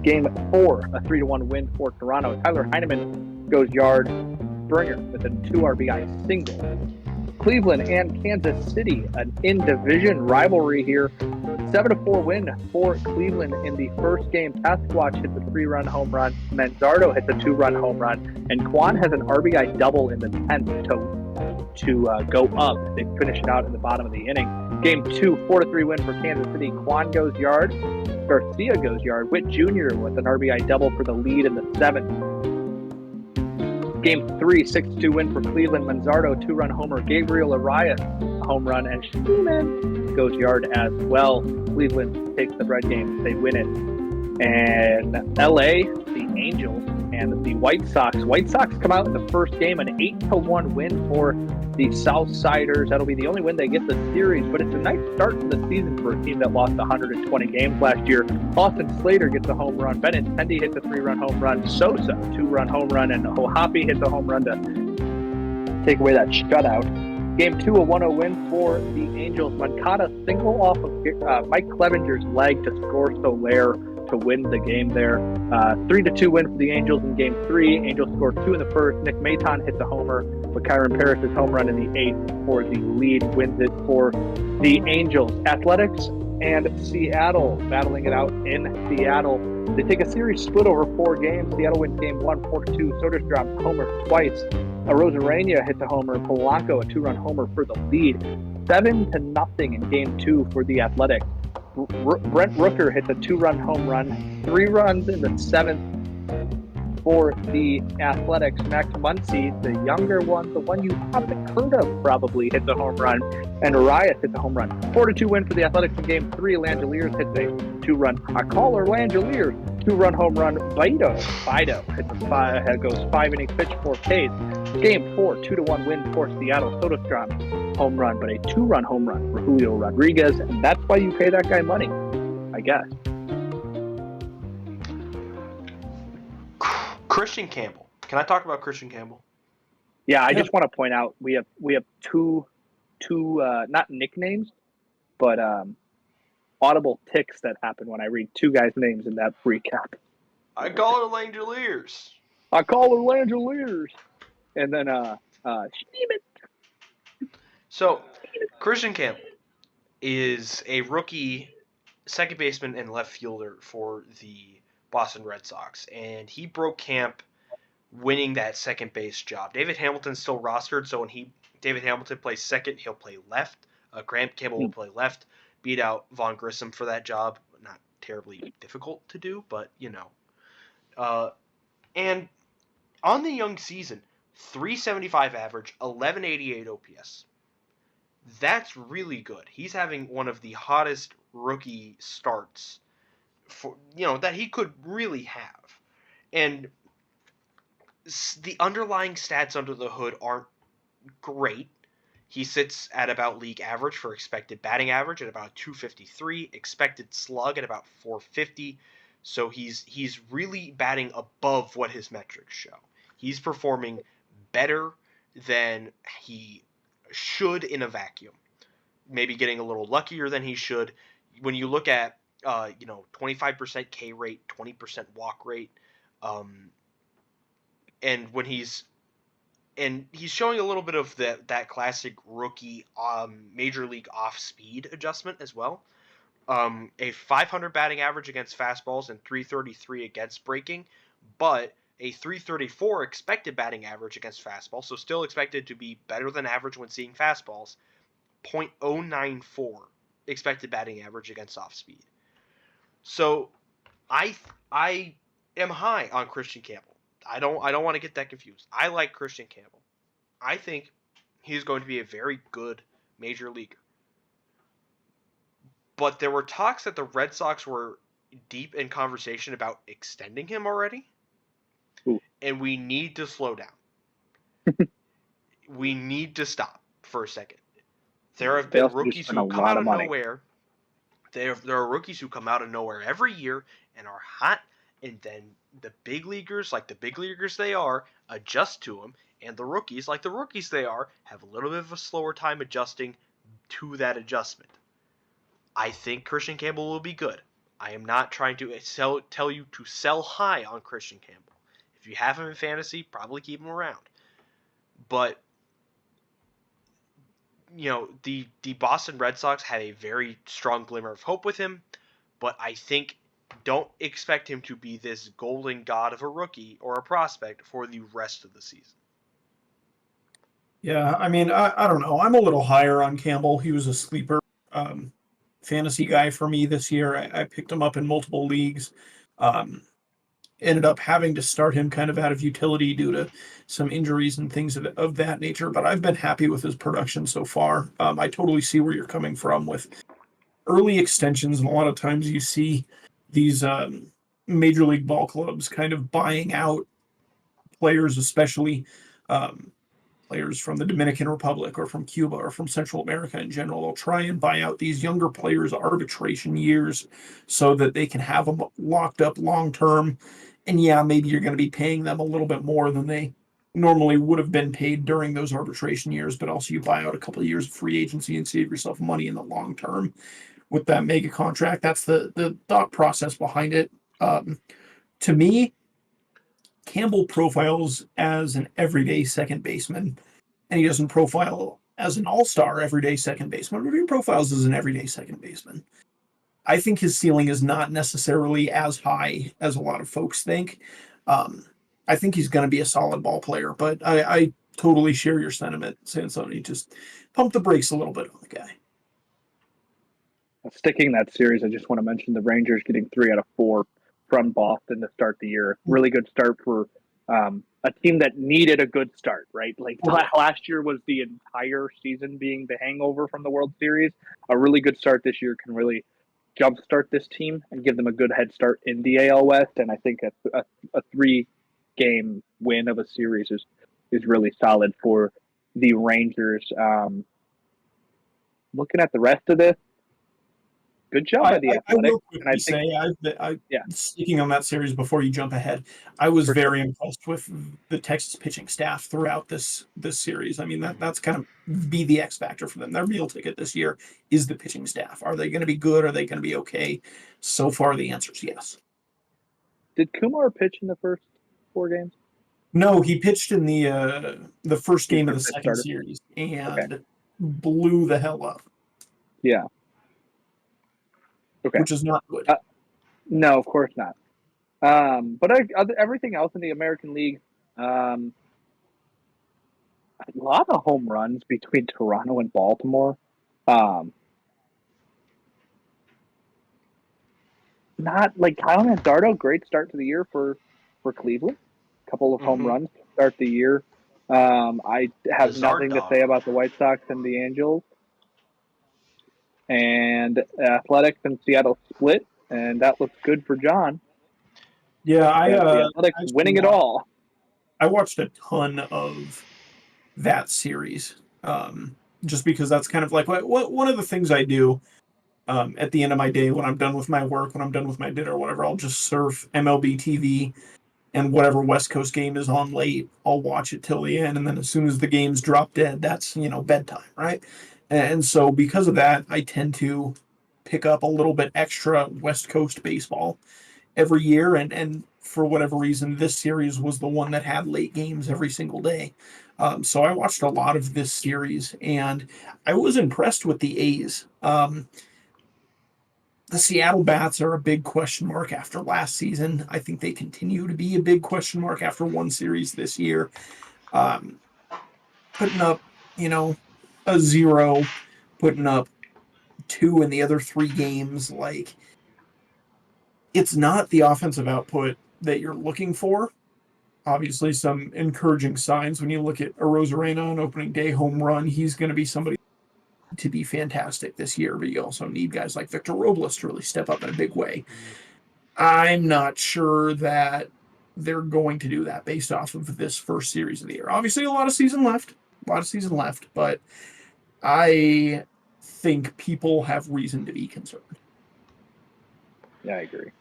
Game 4, a 3-1 win for Toronto. Tyler Heineman goes yard. Springer with a 2 RBI single. Cleveland and Kansas City, an in-division rivalry here. 7-4 win for Cleveland in the first game. Sasquatch hits a 3-run home run. Manzardo hits a 2-run home run. And Kwan has an RBI double in the 10th to go up. They finish it out in the bottom of the inning. Game 2, 4-3 win for Kansas City. Kwan goes yard. Garcia goes yard. Witt Jr. with an RBI double for the lead in the 7th. Game 3, 6-2 win for Cleveland. Manzardo, 2-run homer. Gabriel Arias, a home run. And Schumann goes yard as well. Cleveland takes the bread game. They win it. And LA, the Angels, and the White Sox. White Sox come out in the first game, an 8-1 win for the Southsiders. That'll be the only win they get the series, but it's a nice start to the season for a team that lost 120 games last year. Austin Slater gets a home run. Benintendi hits a 3-run home run. Sosa, 2-run home run, and Hohapi hits a home run to take away that shutout. Game 2, a 1-0 win for the Angels. Moncada single off of Mike Clevenger's leg to score Soler to win the game there. 3-2 win for the Angels in Game 3. Angels scored 2 in the first. Nick Maton hits a homer, but Kyron Paris' home run in the 8th for the lead wins it for the Angels. Athletics and Seattle battling it out in Seattle. They take a series split over 4 games. Seattle wins Game 1, 4-2. Soderstrom homer twice. Rosarena hits a homer. Polanco a 2-run homer for the lead. 7-0 in Game 2 for the Athletics. Brent Rooker hits a 2-run home run, 3 runs in the 7th for the Athletics. Max Muncy, the younger one, the one you haven't heard of probably, hits a home run, and Arias hits a home run. 4-2 win for the Athletics in Game 3. Langeliers hits a 2-run. I call her Langeliers. 2-run home run. Bido hits a goes 5 innings pitch, 4 Ks. Game 4, 2-1 win for Seattle. Soderstrom home run, but a 2-run home run for Julio Rodriguez, and that's why you pay that guy money, I guess. Christian Campbell. Can I talk about Christian Campbell? Yeah, I just want to point out we have two not nicknames, but audible ticks that happen when I read 2 guys' names in that recap. I call her Langeliers. I call her Langeliers. And then Steven. So, Christian Campbell is a rookie second baseman and left fielder for the Boston Red Sox, and he broke camp winning that second base job. David Hamilton's still rostered, so when David Hamilton plays second, he'll play left. Grant Campbell will play left, beat out Vaughn Grissom for that job. Not terribly difficult to do, but you know. And on the young season, 375 average, 1188 OPS. That's really good. He's having one of the hottest rookie starts that he could really have. And the underlying stats under the hood aren't great. He sits at about league average for expected batting average at about 253, expected slug at about 450. So he's really batting above what his metrics show. He's performing better than he should in a vacuum. Maybe getting a little luckier than he should. When you look at 25% K rate, 20% walk rate, and when he's showing a little bit of that classic rookie major league off speed adjustment as well. A 500 batting average against fastballs and 333 against breaking, but a 334 expected batting average against fastballs, so still expected to be better than average when seeing fastballs. 0.094 expected batting average against off speed. So I am high on Christian Campbell. I don't want to get that confused. I like Christian Campbell. I think he's going to be a very good major leaguer. But there were talks that the Red Sox were deep in conversation about extending him already. Ooh. And we need to slow down. We need to stop for a second. There have been rookies who come out of nowhere. There are rookies who come out of nowhere every year and are hot, and then the big leaguers, like the big leaguers they are, adjust to them, and the rookies, like the rookies they are, have a little bit of a slower time adjusting to that adjustment. I think Christian Campbell will be good. I am not trying to tell you to sell high on Christian Campbell. If you have him in fantasy, probably keep him around. But the Boston Red Sox have a very strong glimmer of hope with him, but I think don't expect him to be this golden god of a rookie or a prospect for the rest of the season. Yeah, I mean, I don't know. I'm a little higher on Campbell. He was a sleeper fantasy guy for me this year. I picked him up in multiple leagues. ended up having to start him kind of out of utility due to some injuries and things of that nature. But I've been happy with his production so far. I totally see where you're coming from with early extensions, and a lot of times you see these major league ball clubs kind of buying out players, especially players from the Dominican Republic or from Cuba or from Central America in general. They'll try and buy out these younger players' arbitration years so that they can have them locked up long term. And yeah, maybe you're going to be paying them a little bit more than they normally would have been paid during those arbitration years, but also you buy out a couple of years of free agency and save yourself money in the long term with that mega contract. That's the thought process behind it. To me, Campbell profiles as an everyday second baseman, and he doesn't profile as an all-star everyday second baseman, but he profiles as an everyday second baseman. I think his ceiling is not necessarily as high as a lot of folks think. I think he's going to be a solid ball player, but I totally share your sentiment, Sansoni. Just pump the brakes a little bit on the guy. Sticking that series, I just want to mention the Rangers getting 3 out of 4 from Boston to start the year. Really good start for a team that needed a good start, right? Like last year was the entire season being the hangover from the World Series. A really good start this year can really jumpstart this team and give them a good head start in the AL West. And I think a 3-game win of a series is really solid for the Rangers. Looking at the rest of this, good job by the Athletics. I will quickly say, speaking on that series before you jump ahead, I was very impressed with the Texas pitching staff throughout this series. I mean, that's kind of be the X factor for them. Their meal ticket this year is the pitching staff. Are they going to be good? Are they going to be okay? So far, the answer is yes. Did Kumar pitch in the first 4 games? No, he pitched in the first game of the second series and blew the hell up. Yeah. Okay. Which is not good. No, of course not. But everything else in the American League, a lot of home runs between Toronto and Baltimore. Not like Kyle Manzardo, great start to the year for Cleveland. A couple of home runs to start the year. I have nothing to say about the White Sox and the Angels. And Athletics and Seattle split, and that looks good for John. Yeah, the Athletics winning it all. I watched a ton of that series, just because that's kind of like one of the things I do at the end of my day when I'm done with my work, when I'm done with my dinner, whatever. I'll just surf MLB TV, and whatever West Coast game is on late, I'll watch it till the end, and then as soon as the games drop dead, that's bedtime, right? And so because of that, I tend to pick up a little bit extra West Coast baseball every year. And for whatever reason, this series was the one that had late games every single day. So I watched a lot of this series, and I was impressed with the A's. The Seattle Bats are a big question mark after last season. I think they continue to be a big question mark after one series this year. Putting up, a 0, putting up 2 in the other 3 games. Like, it's not the offensive output that you're looking for. Obviously, some encouraging signs when you look at Arozarena on opening day home run. He's going to be somebody to be fantastic this year, but you also need guys like Victor Robles to really step up in a big way. I'm not sure that they're going to do that based off of this first series of the year. Obviously, a lot of season left, but I think people have reason to be concerned. Yeah, I agree.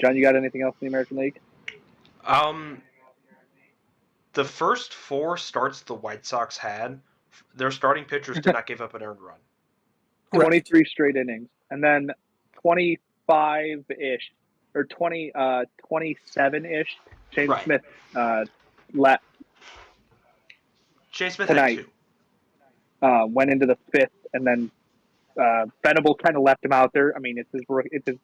John, you got anything else in the American League? The first 4 starts the White Sox had, their starting pitchers did not give up an earned run. 23 straight innings, and then 25-ish or 27-ish. Shane Smith left. Shane Smith tonight. Had 2. Went into the 5th, and then Venable kind of left him out there. I mean, it's his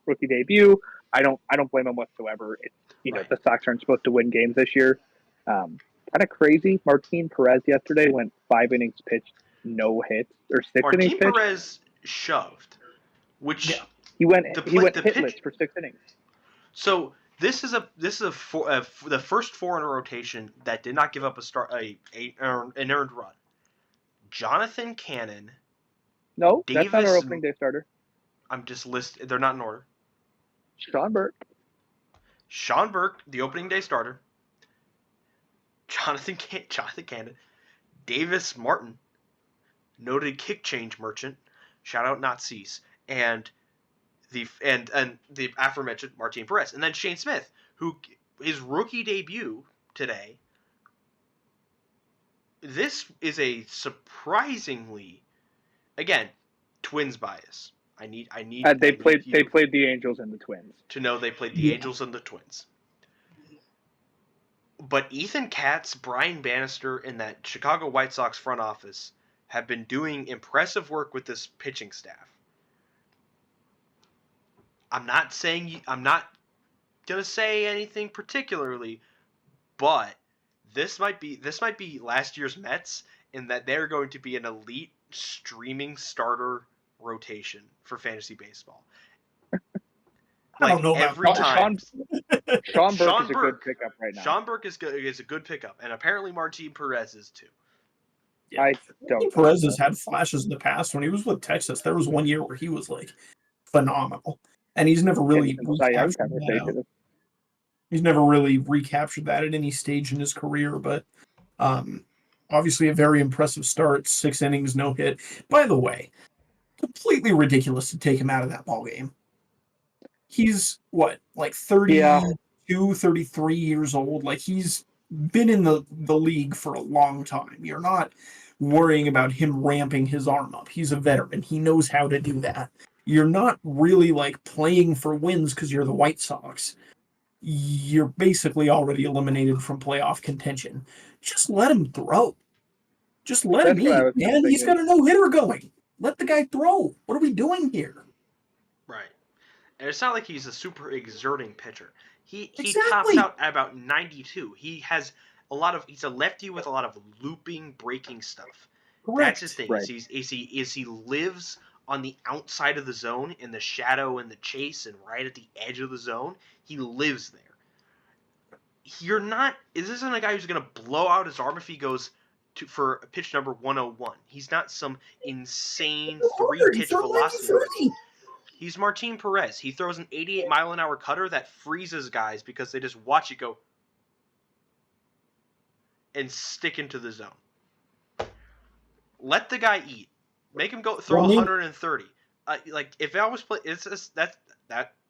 rookie debut. I don't blame him whatsoever. The Sox aren't supposed to win games this year. Kind of crazy. Martin Perez yesterday went 5 innings pitched, no hits, or 6 innings pitched. Martin Perez shoved, which he went hitless for 6 innings. So This is the first 4 in a rotation that did not give up an earned run. Jonathan Cannon. No, Davis, that's not our opening day starter. I'm just listed. They're not in order. Sean Burke, the opening day starter. Jonathan Cannon. Davis Martin, noted kick change merchant. Shout out Nazis. And the aforementioned Martin Perez, and then Shane Smith, who his rookie debut today. This is a surprisingly, again, Twins bias. They played the Angels and the Twins. To know they played the Angels and the Twins. But Ethan Katz, Brian Bannister, and that Chicago White Sox front office have been doing impressive work with this pitching staff. I'm not gonna say anything particularly, but this might be last year's Mets in that they're going to be an elite streaming starter rotation for fantasy baseball. I don't know every about time. Sean Burke is a good pickup right now. Sean Burke is a good pickup, and apparently Martin Perez is too. I don't. Perez has had flashes in the past. When he was with Texas, there was one year where he was like phenomenal. And he's never really recaptured that. He's never really recaptured that at any stage in his career, but obviously a very impressive start, 6 innings, no hit. By the way, completely ridiculous to take him out of that ball game. He's what, like 32, 33 years old. Like he's been in the league for a long time. You're not worrying about him ramping his arm up. He's a veteran. He knows how to do that. You're not really like playing for wins because you're the White Sox. You're basically already eliminated from playoff contention. Just let him throw. Just let him eat, man. He's got a no-hitter going. Let the guy throw. What are we doing here? Right. And it's not like he's a super exerting pitcher. He tops out at about 92. He's a lefty with a lot of looping, breaking stuff. Correct. That's his thing. Right. He lives on the outside of the zone, in the shadow and the chase, and right at the edge of the zone. He lives there. This isn't a guy who's going to blow out his arm if he goes for pitch number 101. He's not some insane 3-pitch velocity. He's Martin Perez. He throws an 88-mile-an-hour cutter that freezes guys because they just watch it go and stick into the zone. Let the guy eat. Make him go throw 130. If I was play, it's just, that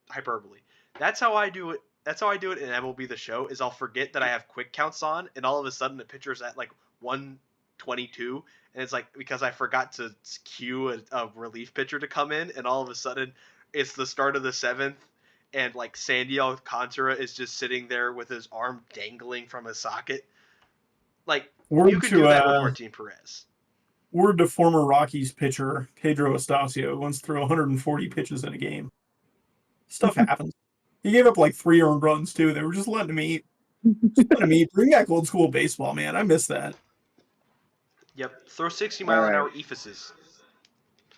hyperbole. That's how I do it. That's how I do it in MLB The Show. Is I'll forget that I have quick counts on, and all of a sudden the pitcher's at like 122, and it's like because I forgot to cue a relief pitcher to come in, and all of a sudden it's the start of the 7th, and like Sandy Alcantara is just sitting there with his arm dangling from his socket. Like you could do that with Martin Perez. Word to former Rockies pitcher Pedro Estacio, who once threw 140 pitches in a game. Stuff happens. He gave up like 3 earned runs too. They were just letting him eat. Bring back old school baseball, man. I miss that. Yep. Throw 60-mile-an-hour ephyses. I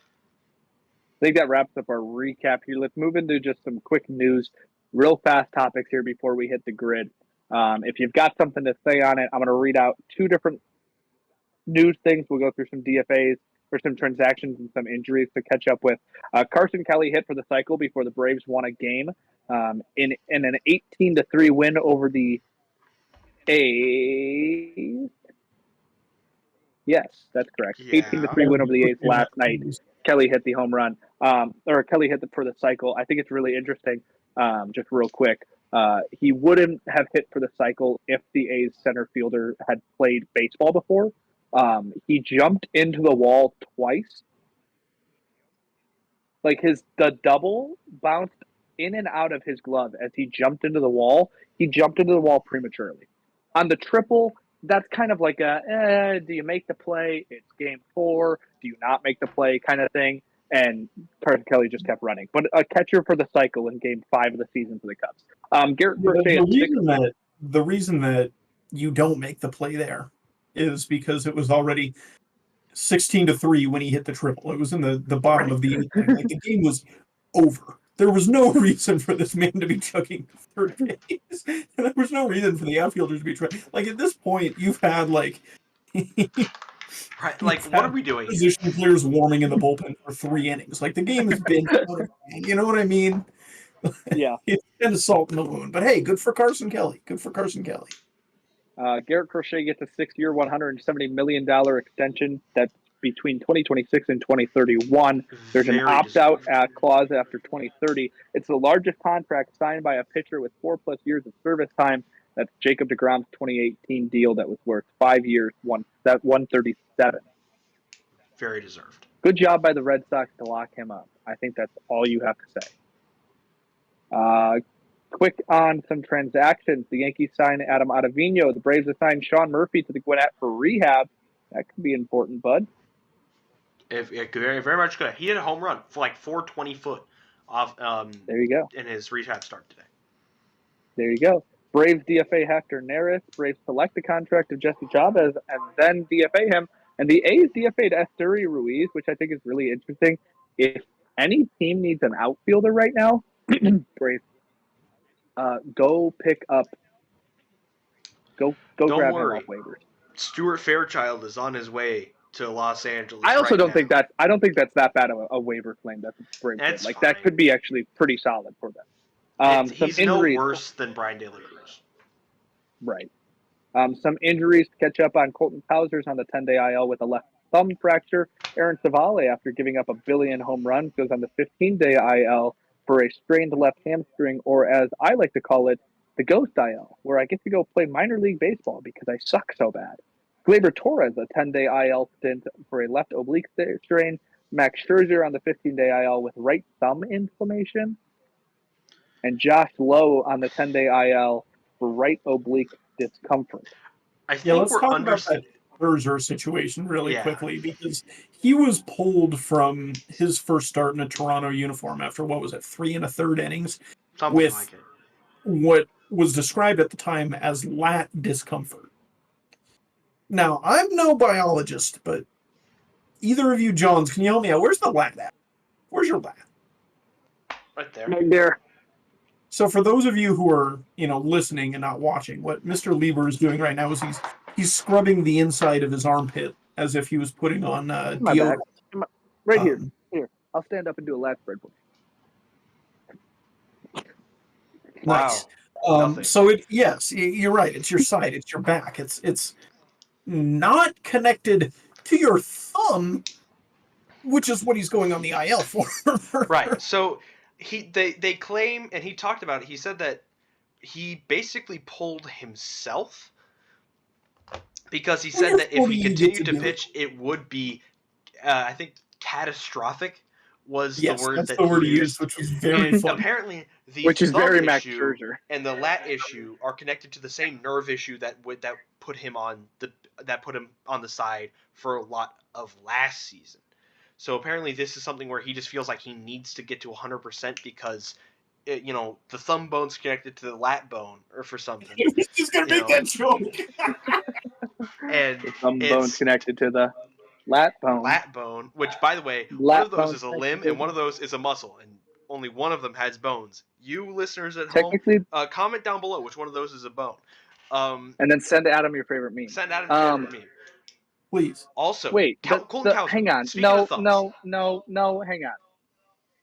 think that wraps up our recap here. Let's move into just some quick news, real fast topics here before we hit the grid. If you've got something to say on it, I'm going to read out 2 different news things. We'll go through some DFAs for some transactions and some injuries to catch up with. Carson Kelly hit for the cycle before the Braves won a game in an 18-3 win over the A's. Yes, that's correct. Yeah. 18-3 win over the A's last night. Kelly hit the home run, or Kelly hit for the cycle. I think it's really interesting. Just real quick, he wouldn't have hit for the cycle if the A's center fielder had played baseball before. He jumped into the wall twice. Like the double bounced in and out of his glove as he jumped into the wall. He jumped into the wall prematurely. On the triple, that's kind of like do you make the play? It's game 4. Do you not make the play kind of thing? And Carson Kelly just kept running. But a catcher for the cycle in game 5 of the season for the Cubs. Garrett Crochet. The reason that you don't make the play there is because it was already 16-3 when he hit the triple. It was in the bottom of the 8th. Like the game was over. There was no reason for this man to be chugging third base. There was no reason for the outfielders to be trying. Like, at this point, you've had, like, Right? you've Like, what are had we doing here? position players warming in the bullpen for 3 innings. Like, the game has been out of hand. You know what I mean? Yeah. It's kind of salt in the wound. But hey, good for Carson Kelly. Good for Carson Kelly. Garrett Crochet gets a 6-year, $170 million extension that's between 2026 and 2031. There's an Very opt-out deserved. clause after 2030. It's the largest contract signed by a pitcher with 4+ years of service time. That's Jacob deGrom's 2018 deal that was worth 5 years, 137. Very deserved. Good job by the Red Sox to lock him up. I think that's all you have to say. Quick on some transactions. The Yankees signed Adam Ottavino. The Braves assigned Sean Murphy to the Gwinnett for rehab. That could be important, bud. It could very much could. He hit a home run for like 420 foot off. There you go. In his rehab start today. There you go. Braves DFA Hector Neris. Braves select the contract of Jesse Chavez and then DFA him. And the A's DFA'd Esteury Ruiz, which I think is really interesting. If any team needs an outfielder right now, Braves, go pick up. Go Don't grab worry. him off waivers. Stuart Fairchild is on his way to Los Angeles. I also right don't now. think that. I don't think that's that bad of a waiver claim. That's Braves did. That's Like fine. that could be actually pretty solid for them. He's no worse than Brian De La Cruz. Right. Some injuries to catch up on. Colton Cowser's on the 10-day IL with a left thumb fracture. Aaron Savale, after giving up 1 billion home runs, goes on the 15-day IL for a strained left hamstring, or as I like to call it, the ghost IL, where I get to go play minor league baseball because I suck so bad. Gleyber Torres, a 10-day IL stint for a left oblique strain. Max Scherzer on the 15-day IL with right thumb inflammation. And Josh Lowe on the 10-day IL for right oblique discomfort. I think Let's we're talk about that Scherzer situation really Yeah. quickly, because he was pulled from his first start in a Toronto uniform after, what was it, 3 1/3 innings, something with like it. what was described at the time as lat discomfort. Now, I'm no biologist, but either of you Johns, can you help me out? Where's the lat at? Where's your lat? Right there. Right there. So for those of you who are, listening and not watching, what Mr. Lieber is doing right now is he's scrubbing the inside of his armpit as if he was putting on My back. deodorant. Right here. Here. I'll stand up and do a lat spread. Nice. Wow. So yes, you're right. It's your side. It's your back. It's not connected to your thumb, which is what he's going on the IL for. Right. So they claim, and he talked about it. He said that he basically pulled himself because he said that if he continued to pitch, it would be, I think, catastrophic was yes, the word that's that the word he used, which was very and funny. apparently the which is thumb very Max issue Scherzer and the lat issue are connected to the same nerve issue that put him on the side for a lot of last season. So apparently this is something where he just feels like he needs to get to 100% because, the thumb bone's connected to the lat bone or for something. He's just gonna make that joke. And the thumb bone's connected to the lat bone. Lat bone, which by the way, one of those is a limb and one of those is a muscle, and only one of them has bones. You listeners at home, comment down below which one of those is a bone. And then send Adam your favorite meme. Send Adam your favorite meme. Please. Also, wait, Colton Cowser. hang on. No, hang on.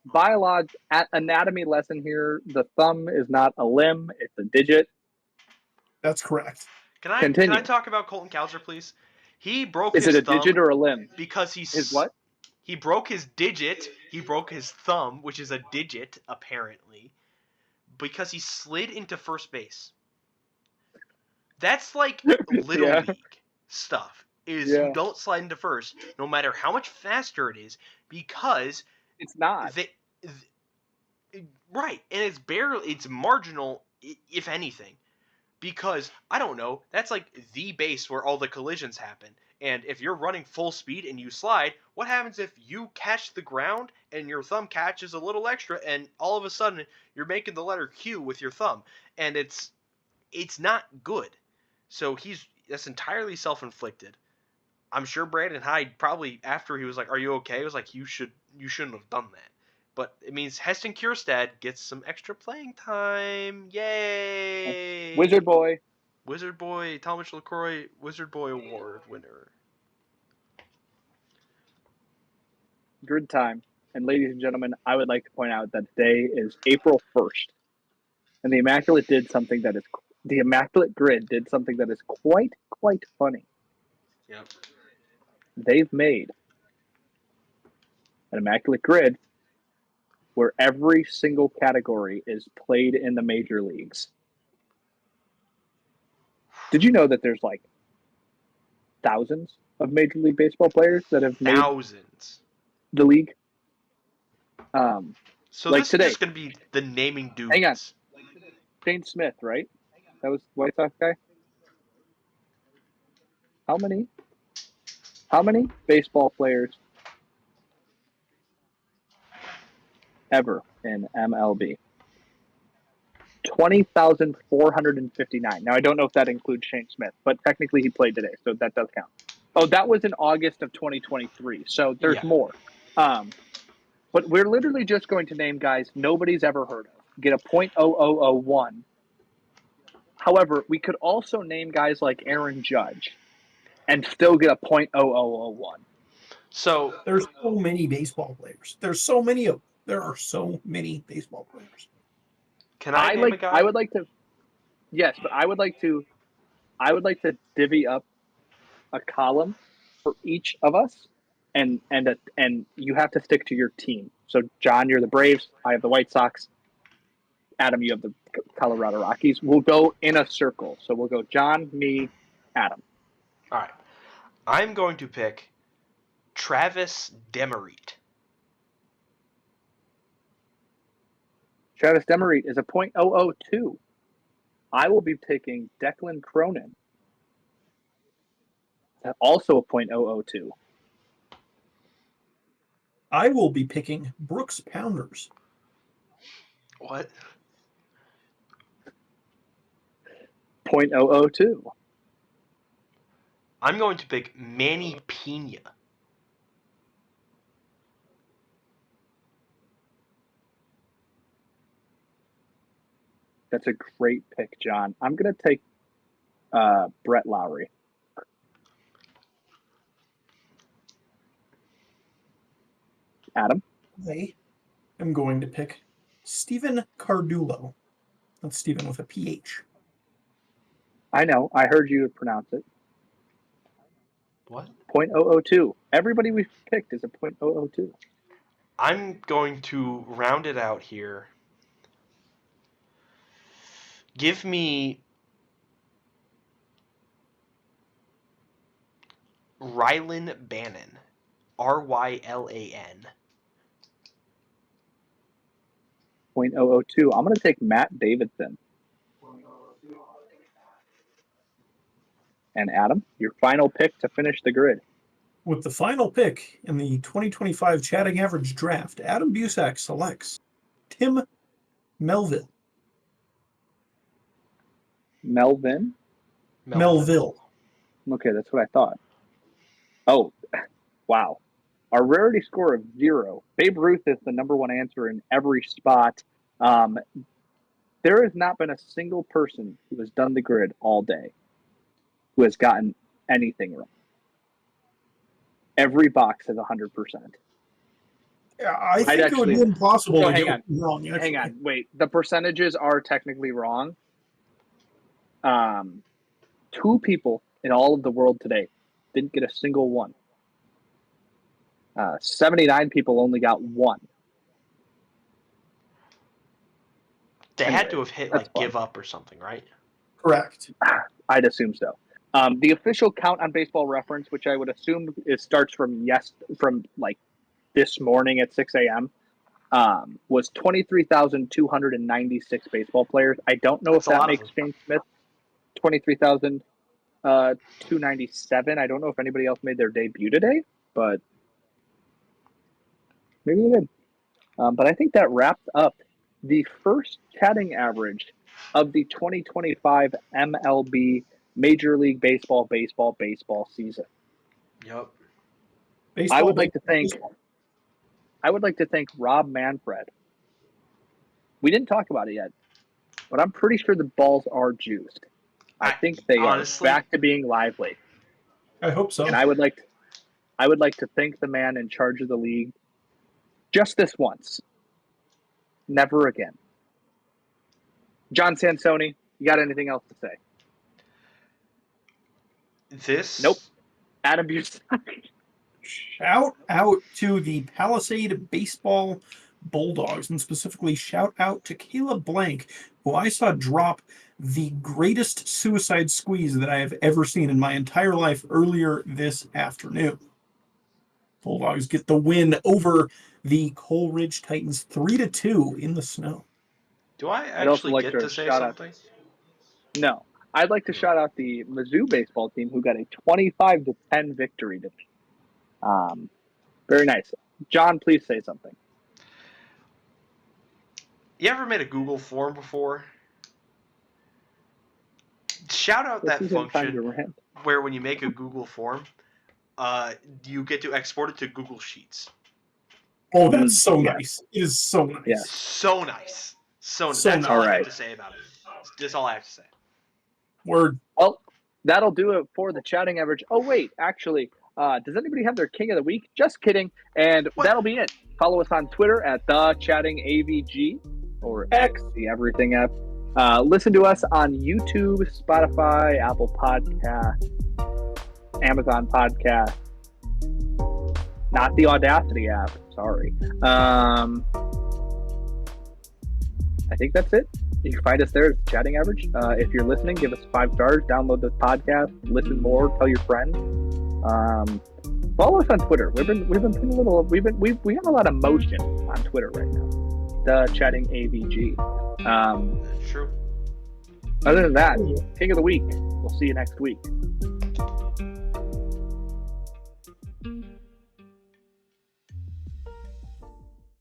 Biology anatomy lesson here. The thumb is not a limb; it's a digit. That's correct. Can I talk about Colton Cowser, please? He broke his thumb. Is it a digit or a limb? Because his what? He broke his digit. He broke his thumb, which is a digit apparently, because he slid into first base. That's like little league stuff. You don't slide into first, no matter how much faster it is, because it's not. Right, and it's marginal, if anything, because I don't know. That's like the base where all the collisions happen. And if you're running full speed and you slide, what happens if you catch the ground and your thumb catches a little extra, and all of a sudden you're making the letter Q with your thumb, and it's not good. So that's entirely self-inflicted. I'm sure Brandon Hyde probably, after he was like, "Are you okay?" was like, "You shouldn't have done that." but it means Heston Kjerstad gets some extra playing time. Yay! Wizard Boy. Wizard Boy, Talmadge LaCroix Wizard Boy Award winner. Good time. And ladies and gentlemen, I would like to point out that today is April 1st. And the Immaculate Grid did something that is quite funny. Yep. They've made an Immaculate Grid where every single category is played in the major leagues. Did you know that there's like thousands of Major League Baseball players that have made Thousands. the league? So like this today. is just going to be the naming dudes. Hang on. Shane Smith, right? That was the White Sox guy? How many baseball players ever in MLB? 20,459. Now, I don't know if that includes Shane Smith, but technically he played today, so that does count. Oh, that was in August of 2023, so there's more. But we're literally just going to name guys nobody's ever heard of. Get a .0001. However, we could also name guys like Aaron Judge and still get a .0001. So there's so many baseball players. There are so many baseball players. Can I name a guy? I would like to. Yes, but I would like to divvy up a column for each of us, and you have to stick to your team. So, John, you're the Braves. I have the White Sox. Adam, you have the Colorado Rockies. We'll go in a circle. So we'll go John, me, Adam. All right. I'm going to pick Travis Demerit. Travis Demerit is a .002. I will be taking Declan Cronin. Also a .002. I will be picking Brooks Pounders. What? .002. I'm going to pick Manny Pena. That's a great pick, John. I'm going to take Brett Lowry. Adam? I am going to pick Stephen Cardullo. That's Stephen with a PH. I know. I heard you pronounce it. What? .002. Everybody we've picked is a .002. I'm going to round it out here. Give me Rylan Bannon. RYLAN. .002. I'm going to take Matt Davidson. And Adam, your final pick to finish the grid. With the final pick in the 2025 Chatting Average Draft, Adam Busak selects Tim Melville. Melville. Okay, that's what I thought. Oh, wow. Our rarity score of 0. Babe Ruth is the number one answer in every spot. There has not been a single person who has done the grid all day who has gotten anything wrong. Every box has 100%. Yeah, I think it would be impossible to get wrong. Actually. Hang on, wait. The percentages are technically wrong. 2 people in all of the world today didn't get a single one. 79 people only got 1. They had to have hit give up or something, right? Correct. I'd assume so. The official count on Baseball Reference, which I would assume starts from this morning at 6 a.m., was 23,296 baseball players. I don't know if that makes Shane Smith 23,297. I don't know if anybody else made their debut today, but maybe they did. But I think that wrapped up the first chatting average of the 2025 MLB Major League Baseball season. Yep. I would like to thank I would like to thank Rob Manfred. We didn't talk about it yet, but I'm pretty sure the balls are juiced. I think they honestly, are back to being lively. I hope so. And I would like to thank the man in charge of the league just this once. Never again. John Sansoni, you got anything else to say? this. Nope. Adam Busek. Shout out to the Palisade Baseball Bulldogs, and specifically shout out to Caleb Blank, who I saw drop the greatest suicide squeeze that I have ever seen in my entire life earlier this afternoon. Bulldogs get the win over the Coleridge Titans 3-2 in the snow. Do I I'd also actually like get to to say shout out- something? No. I'd like to shout out the Mizzou baseball team who got a 25-10 victory today. Very nice. John, please say something. You ever made a Google form before? Shout out that function where when you make a Google form, you get to export it to Google Sheets. Oh, that's so nice. It is so nice. Yeah. So nice. So So that's all I nice. have to say about it. That's all I have to say. Word. Well, that'll do it for the chatting average. Oh, wait, actually, does anybody have their king of the week? Just kidding. And that'll be it. Follow us on Twitter at @thechattingavg or X, the everything app. Listen to us on YouTube, Spotify, Apple Podcast, Amazon Podcast. Not the Audacity app. Sorry. I think that's it. You can find us there at Chatting Average. If you're listening, give us 5 stars. Download the podcast. Listen more. Tell your friends. Follow us on Twitter. We have a lot of motion on Twitter right now. The Chatting AVG. That's true. Other than that, King of the Week. We'll see you next week.